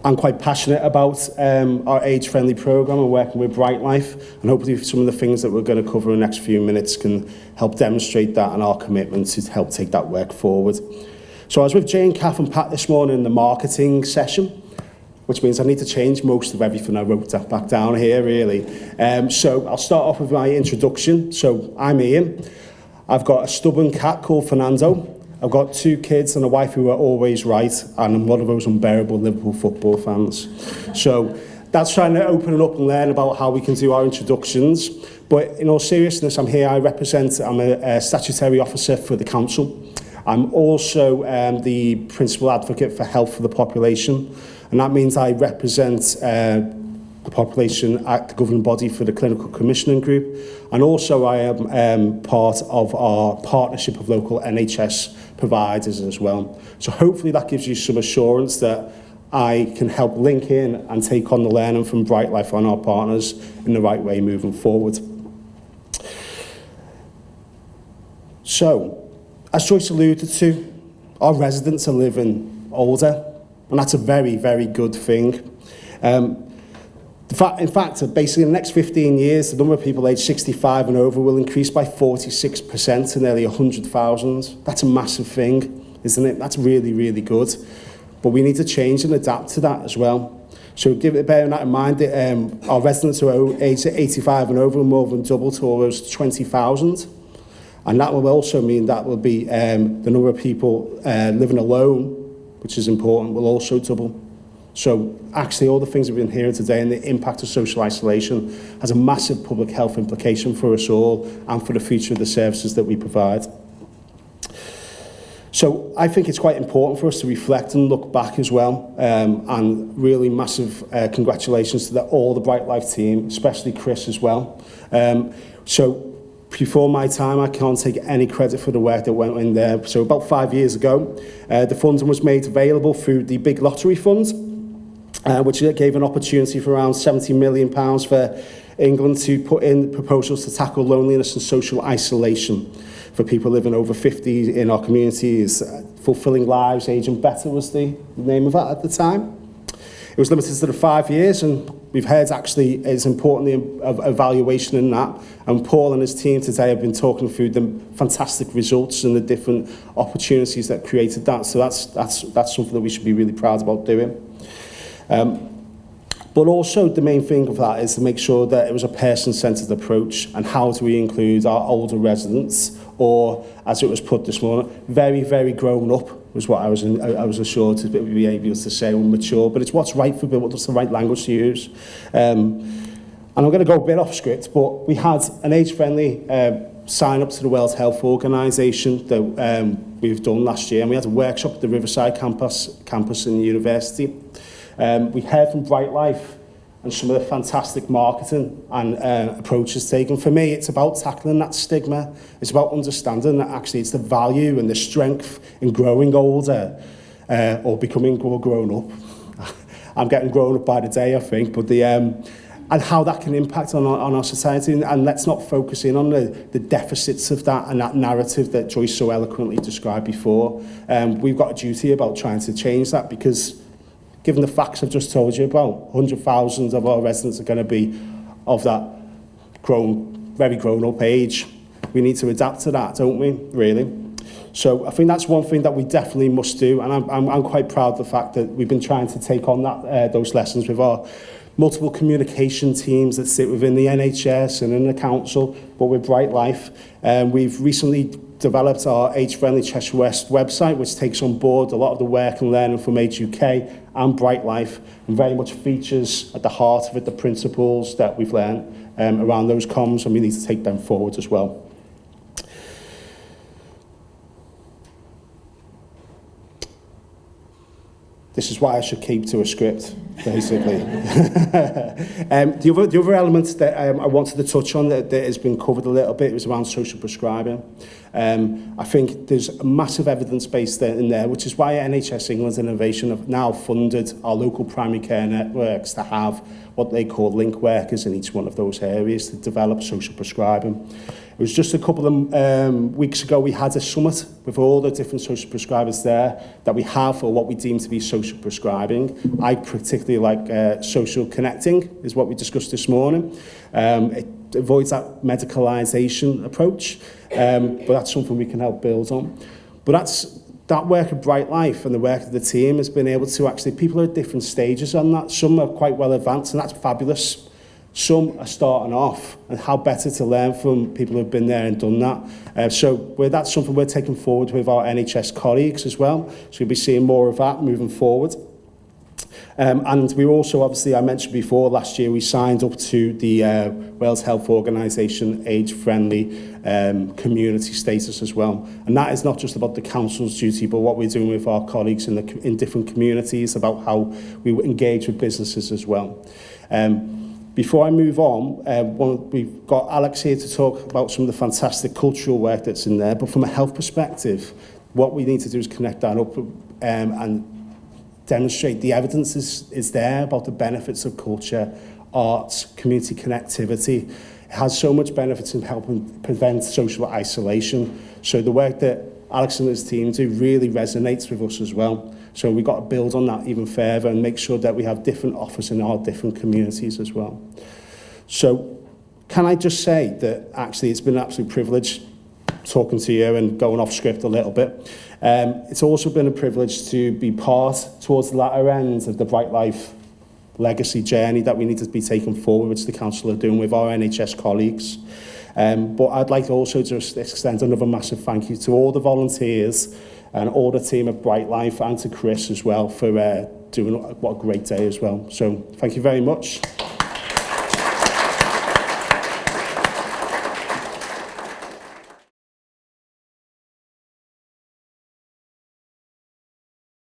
I'm quite passionate about our age-friendly programme and working with Brightlife, and hopefully some of the things that we're going to cover in the next few minutes can help demonstrate that and our commitment to help take that work forward. So I was with Jane, Kath and Pat this morning in the marketing session, which means I need to change most of everything I wrote back down here, really. So I'll start off with my introduction. So I'm Ian. I've got a stubborn cat called Fernando. I've got 2 kids and a wife who are always right, and I'm one of those unbearable Liverpool football fans. So that's trying to open it up and learn about how we can do our introductions. But in all seriousness, I'm a statutory officer for the council. I'm also the principal advocate for health for the population, and that means I represent the population at the governing body for the clinical commissioning group, and also I am part of our partnership of local NHS providers as well. So hopefully that gives you some assurance that I can help link in and take on the learning from Brightlife on our partners in the right way moving forward. So, as Joyce alluded to, our residents are living older, and that's a very, very good thing. In fact, basically in the next 15 years, the number of people aged 65 and over will increase by 46% to nearly 100,000. That's a massive thing, isn't it? That's really, really good. But we need to change and adapt to that as well. So bearing that in mind, our residents who are aged 85 and over will more than double to almost 20,000. And that will also mean that will be the number of people living alone, which is important, will also double. So actually all the things we've been hearing today and the impact of social isolation has a massive public health implication for us all and for the future of the services that we provide. So I think it's quite important for us to reflect and look back as well, and really massive congratulations to all the Brightlife team, especially Chris as well. So before my time, I can't take any credit for the work that went in there. So about 5 years ago, the funding was made available through the Big Lottery Fund, which gave an opportunity for around £70 million for England to put in proposals to tackle loneliness and social isolation for people living over 50 in our communities. Fulfilling Lives, Aging Better was the name of that at the time. It was limited to the 5 years, and we've heard actually it's importantly of evaluation in that. And Paul and his team today have been talking through the fantastic results and the different opportunities that created that. So that's something that we should be really proud about doing. But also the main thing of that is to make sure that it was a person-centred approach, and how do we include our older residents, or as it was put this morning, very, very grown up was what I was assured to be able to say, mature, but it's what's right for people, what's the right language to use. And I'm going to go a bit off script, but we had an age-friendly sign up to the World Health Organization that we've done last year, and we had a workshop at the Riverside campus in the university. We heard from Brightlife and some of the fantastic marketing and approaches taken. For me, it's about tackling that stigma. It's about understanding that actually it's the value and the strength in growing older or becoming more grown up. I'm getting grown up by the day, I think, but and how that can impact on our society. And let's not focus in on the deficits of that and that narrative that Joyce so eloquently described before. We've got a duty about trying to change that, because given the facts I've just told you about, 100,000 of our residents are going to be of that very grown up age. We need to adapt to that, don't we, really? So I think that's one thing that we definitely must do, and I'm quite proud of the fact that we've been trying to take on those lessons with our multiple communication teams that sit within the NHS and in the council, but with Brightlife. We've recently developed our Age-Friendly Cheshire West website, which takes on board a lot of the work and learning from Age UK and Brightlife, and very much features at the heart of it the principles that we've learned around those comms, and we need to take them forward as well. This is why I should keep to a script. basically. The other element that I wanted to touch on that has been covered a little bit was around social prescribing. I think there's a massive evidence base in there, which is why NHS England's Innovation have now funded our local primary care networks to have what they call link workers in each one of those areas to develop social prescribing. It was just a couple of weeks ago we had a summit with all the different social prescribers there that we have for what we deem to be social prescribing. I particularly like social connecting is what we discussed this morning. It avoids that medicalisation approach, but that's something we can help build on. But that work of Brightlife and the work of the team has been able to actually, people are at different stages on that. Some are quite well advanced, and that's fabulous. Some are starting off, and how better to learn from people who've been there and done that. So that's something we're taking forward with our NHS colleagues as well. So you'll be seeing more of that moving forward. And we also, obviously, I mentioned before, last year we signed up to the Wales Health Organisation age-friendly community status as well. And that is not just about the council's duty, but what we're doing with our colleagues in different communities about how we engage with businesses as well. Before I move on, we've got Alex here to talk about some of the fantastic cultural work that's in there, but from a health perspective, what we need to do is connect that up and demonstrate the evidence is there about the benefits of culture, arts, community connectivity. It has so much benefits in helping prevent social isolation. So the work that Alex and his team do really resonates with us as well. So we've got to build on that even further and make sure that we have different offers in our different communities as well. So can I just say that actually it's been an absolute privilege talking to you and going off script a little bit. It's also been a privilege to be part towards the latter end of the Brightlife legacy journey that we need to be taking forward, which the council are doing with our NHS colleagues. But I'd like to also just extend another massive thank you to all the volunteers and all the team at Brightlife and to Chris as well for doing what a great day as well. So thank you very much.